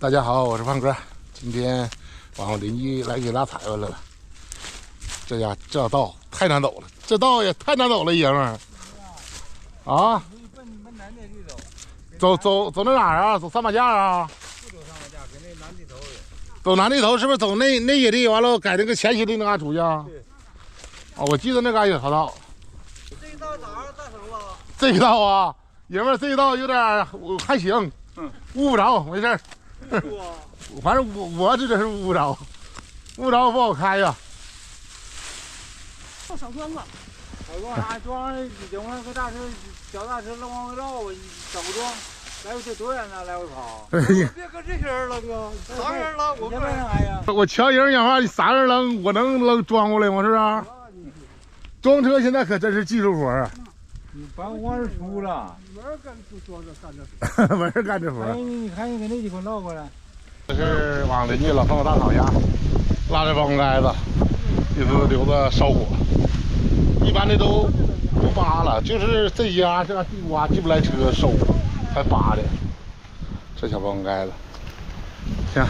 大家好，我是胖哥。今天往我邻居来给拉踩回来了。这道太难走了，这道也太难走了，爷们儿。啊？走那哪儿啊？走三马架啊？不走三马架，搁那南地头的。走南地头是不是走那野地？完了改那个前溪的那嘎出去啊？对。啊，我记得那嘎有条道。这一道咋样？大手吧？这一道啊，爷们儿，这一道有点还行，误不着，没事儿。反正我这是误不着，误不着不好开呀。少装吧。少装啥？装顶上个大车，小大车往回绕吧，少装。来回这多远呢？来回跑。别搁这些人扔啊！啥人扔？我们来呀。我瞧人讲话，你啥人扔，我能扔装过来吗？是不是？装车现在可真是技术活啊！你把往这出了，没人干就装着干这事，没人干这活。你看你给那地方绕过来。这是往邻居老朋友大草家拉这帮盖子，意思留着烧火。一般的都不扒了，就是这家这地瓜进不来车收，才扒的。这小帮盖子，行，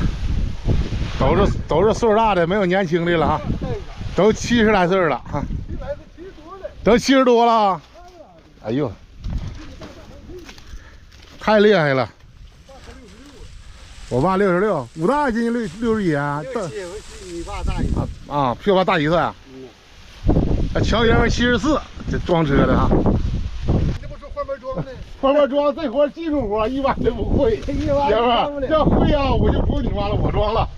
都是岁数大的，没有年轻的了哈，都70来岁了哈，都70多了。哎呦，太厉害了！我爸66，武大今年61啊。你爸大一岁啊，比我爸大1岁啊。乔爷们74，这装车的哈。这不说换门装的？换门装这活技术活，一般都不会。爷们儿，要会啊，我就不用你妈了，我装了。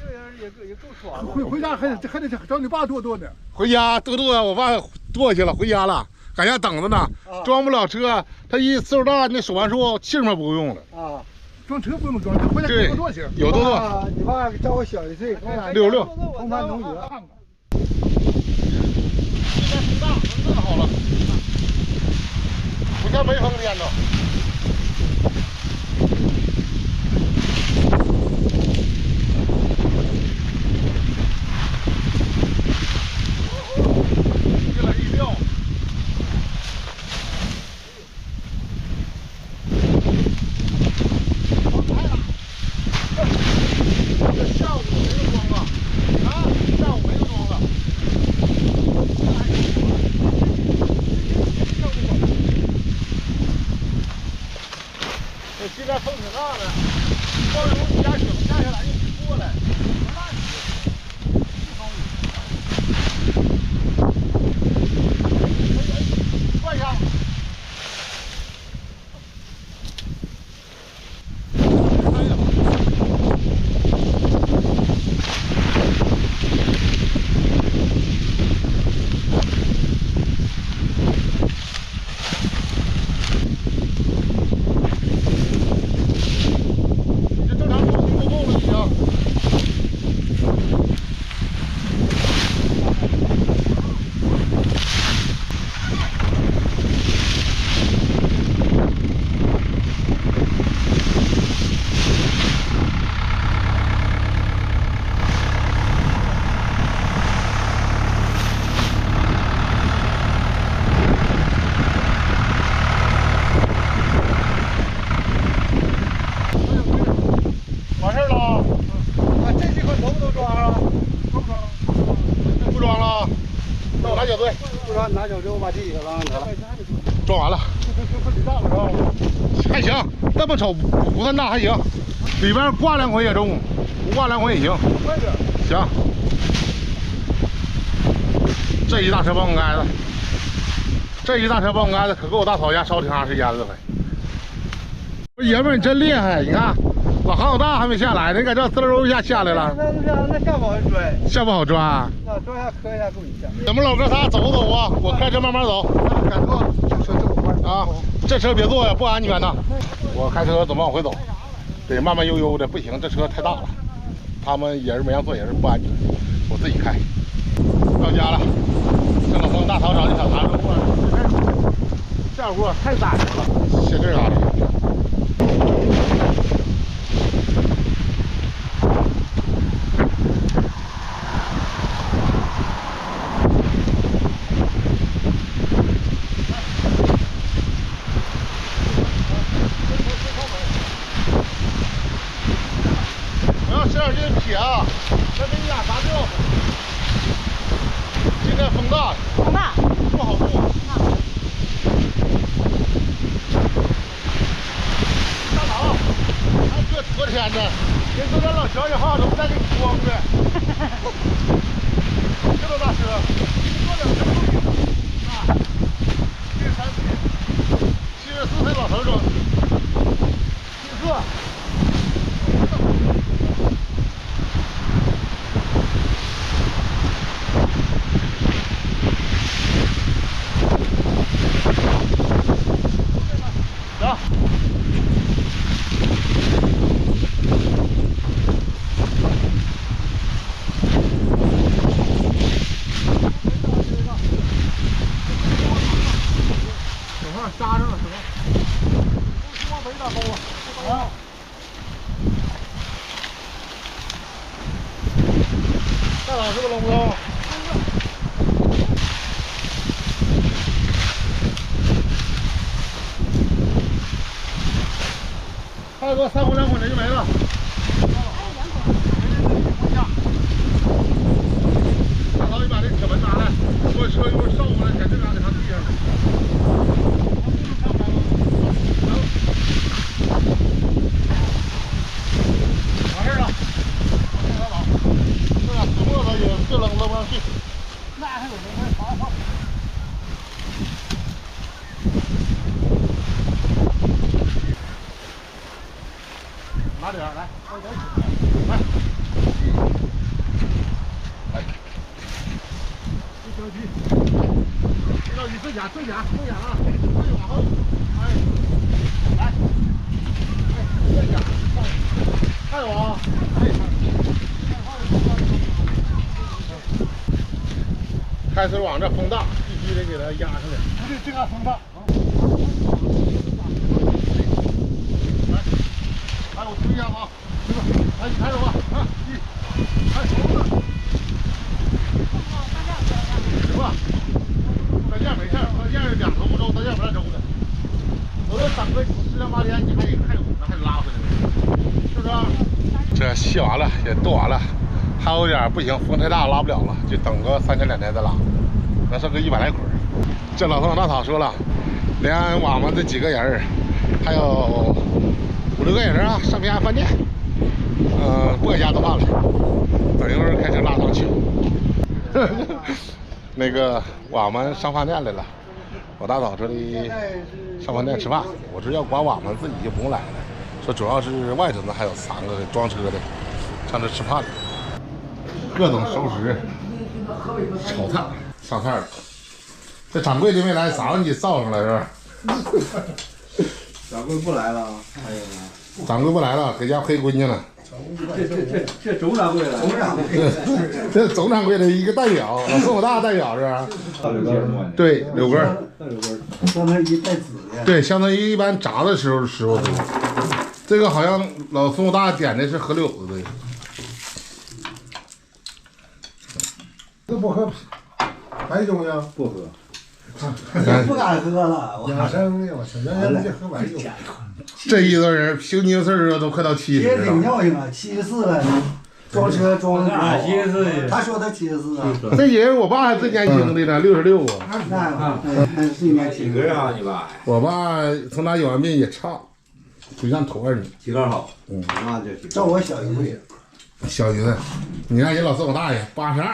这人也够爽的。回家还得找你爸剁呢。回家剁，我爸剁去了，回家了，搁家等着呢。装不了车，他一岁数大，那手完术气儿嘛不够用了。啊，装车不用装，回家有多行。有多。你爸照我小1岁，66。同班同学。看看。现在风大，更好了，不像没风天呢。一来一撂。这下午没有装了啊！下午没有装了。这现在风挺大的，光从你家雪下下来就过来，多大雨？换上。哎呀！拿脚之后把地给拉上得了，装完了，还行，这么瞅不算大，还行，里边挂2捆也中，不挂2捆也行，行。这一大车泵盖子，可够我大草家烧挺长时间了，快！爷们儿你真厉害，你看老航老大还没下来呢，你搁这滋溜一下下来了。那下不好拽，下不好抓。那抓下磕一下够你下。咱们老哥仨走啊，我开车慢慢走。敢坐，车这么快啊，这车别坐呀，不安全呐。我开车怎么往回走？得慢慢悠悠的，不行，这车太大了。他们人没让坐，也是不安全，我自己开。到家了，这老公大草场的小茶路啊，下坡太窄了，斜这啥的。小心撇啊！那给你俩啥掉？今天风大，不好动。大佬，还这昨天呢，人昨天老小野话都不带给你装的。知道大师，做两天不理啊，73岁老头装。第四。扎上了，什么？往北打沟啊！大佬是不是扔不动？再给我3捆2捆的就没了。大佬，你把这铁门拿来，我车一会儿烧过来，在这嘎给他地上了。完事了，大佬，这俩石磨子也这扔不上去。那还有人快跑跑。拿点来，来，来，一小鸡，这道你正甲啊，对往后，哎，来，正甲，还有啊，开始往这风大，必须得给它压上来。不对，这个风大。来，我推一下啊，这个，来，你开始吧，啊，哎，头子，行吧？咱这样没事，咱这样2头不周，咱这样不带周的。我这等个10天8天，你还有呢，还得拉回来呢，是不是？这卸完了，也剁完了，还有点不行，风太大拉不了了，就等个3天2天再拉，能剩个100来捆。这老头老大嫂说了，连我们这几个人，还有5、6个人啊，上平安饭店，不搁家做饭了，等一会儿开车拉上去。那个我们上饭店来了，我大嫂这里上饭店吃饭，我这要管我们自己就不用来了，说主要是外头呢还有3个装车的上这吃饭了，各种熟食、炒菜上菜了。这掌柜的没来，啥问题造上来是吧？掌柜不来了，哎呀，掌柜不来了，搁家陪闺女了。这总掌柜了，这总掌柜的一个代表，老宋老大代表是吧？对，柳根，相当于带籽的。对，相当于一般炸的时候时候多。这个好像老宋老大点的是河柳子的。这不喝白酒呀？不喝。不敢喝了，养生的，我操，原来不就喝白酒？这一个人平均岁数都快到70也挺了。尿性啊，74了，装车装的74他说他74啊。这人我爸还最年轻的呢，66啊。那最年轻。几个啊？你爸？我爸从哪有完病也差，就像头2年。体格好。那就体格。照我小1岁。小鱼子，你看人老宋我大爷82。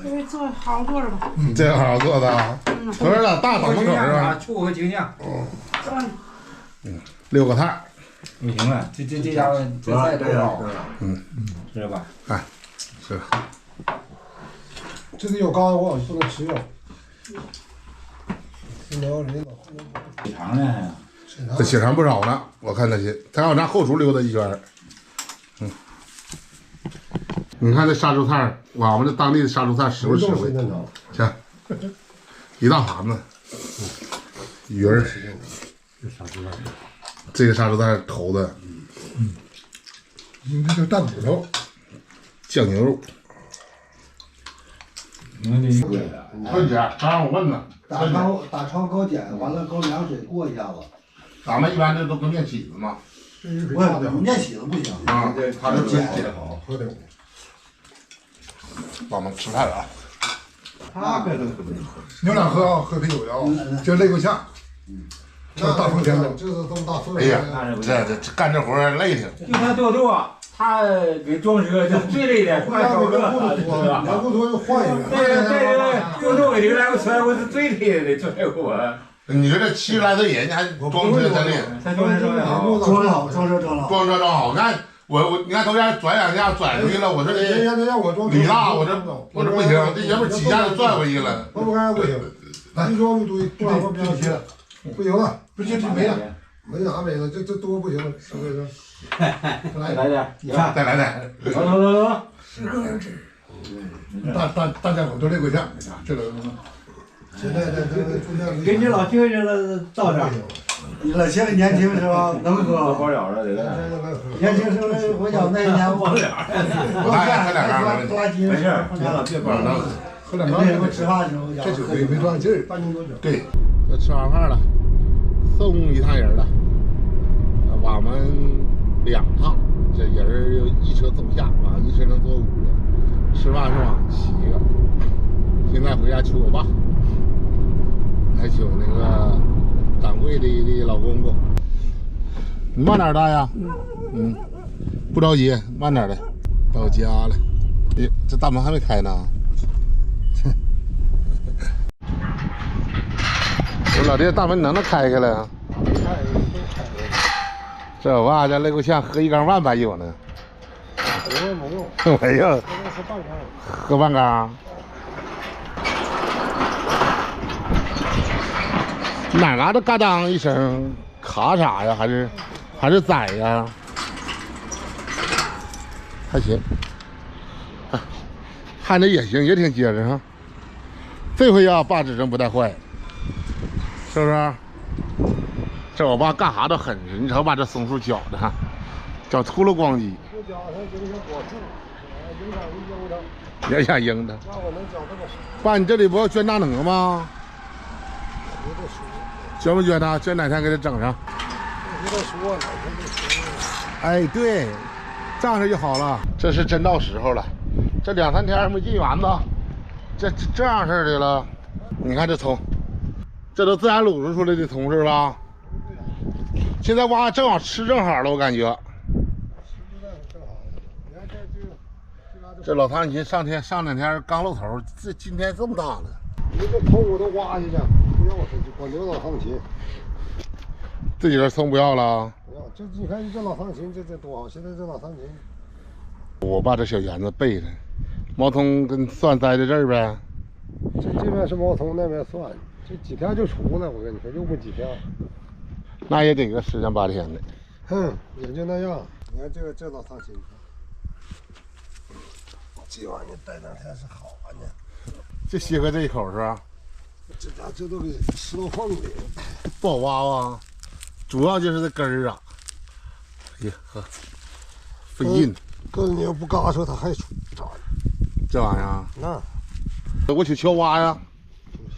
因为做好做着吧。这个好做的啊。头儿咋大挡门口是吧？醋和精酱。6个菜。不行了，这家伙这菜多好。是吧？哎，是。这个有膏药，不能吃药。血肠呢？这血肠不少呢，我看那些，他要咱后厨溜达一圈。你看这杀猪菜，我们这当地的杀猪菜实惠实惠。行，一大盘子，鱼儿。这个杀猪菜头的，这叫蛋骨头，酱牛肉。春姐，刚刚我问呢，打超高碱，完了高凉水过一下子。咱们一般这都搁面起子嘛。不是面起子不行啊，他这碱喝点。我们吃饭了啊。他可能不能喝。牛两喝啊，喝啤酒的啊，这累够呛。这大风天的，就是这么大风。哎呀，这干这活累挺。就他多多，他给装车就最累的，快手个，是吧？要不说就换一个。对，多多给这个来个车，我是最累的，拽我。你说这70来岁人，你还装车真累？他装车装好，装车装好。装车装好，你看你看头前转2下转出去了，我这李大，我这不行，这爷们几下就转回去了。我不干不行，你说你对不行，不行了，不行没了，没啥没了，这多不行了，是不是？来点，你看，再来点，走， 10个人吃。大家伙都累够呛，这个。现在跟你老听人了到这儿，你老现在年轻时候能喝，包了了这个。年轻时候我讲那年我喝两缸抓鸡，没事，别老别包了，喝两缸。那时候吃饭的时候，这酒没多大劲儿，半斤多酒。对，这吃完饭了，送一趟人了，我们2趟，这人有1车走下，一车能坐5个，吃饭是吧7个。现在回家求我爸。还求那个掌柜的老公公，你慢点大呀，不着急，慢点的，到家了。哎，这大门还没开呢。我老弟，大门能开开了？这我爸这累够呛，喝1缸半白酒呢。没有，喝半缸。哪嘎达嘎当一声，咔嚓呀，还是宰呀？还行，看着也行，也挺结实哈。这回呀，爸指针不带坏，是不是？这我爸干啥都狠实，你瞅把这松树搅的，搅秃了咣叽。不搅它影响果树，影响瘿它。影响瘿它。那我能搅这么少？爸，你这里不要捐大能吗？捐不捐他？捐哪天给他整上？哎，对，这样式就好了。这是真到时候了，这2、3天没进园子，这样式的了。你看这葱，这都自然卤制出来的葱是吧？现在挖正好吃正好了，我感觉。这老唐琴上2天刚露头，今天这么大了。你这葱我都挖下去，不要它，就光留老唐琴。自己的葱不要了？不要，这你看这老唐琴这多好，现在这老唐琴。我把这小园子备了，毛葱跟蒜栽在这儿呗。这边是毛葱，那边蒜，这几天就出呢。我跟你说，又不几天。那也得个10天8天的。也就那样。你看这老唐琴，这玩意儿待2天是好玩的。就歇个这一口是吧？这家这都给石头缝里，不好挖啊，主要就是这根儿啊。哎呀呵，费劲。哥，你要不嘎说它还出咋的？这玩意儿，那我去锹挖呀。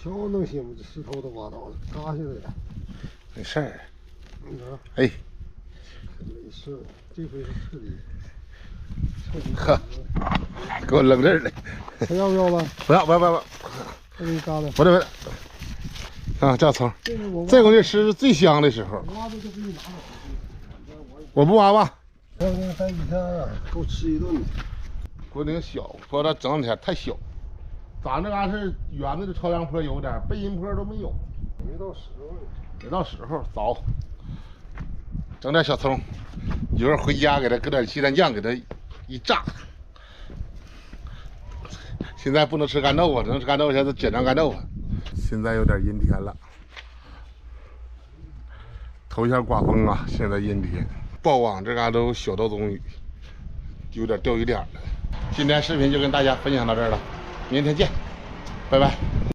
锹能行吗？这石头都挖到了，嘎下来了。没事儿。你看，哎，没事，这回是彻底。呵，给我扔这儿来。还要不要了？不要。再给你嘎的。不对。啊，这葱，这东西吃是最香的时候。我不挖吧。这3、4天啊，够吃一顿的。锅顶小，说它整2天太小。咱这嘎是园子的朝阳坡有点，背阴坡都没有。没到时候。没到时候，早。整点小葱，一会儿回家给它搁点鸡蛋酱，给它一炸。现在不能吃干豆腐，只能吃干豆腐，现在简单干豆腐。现在有点阴天了，头一下刮风啊，现在阴天。曝网这嘎都小到中雨，有点钓鱼点了。今天视频就跟大家分享到这儿了，明天见，拜拜。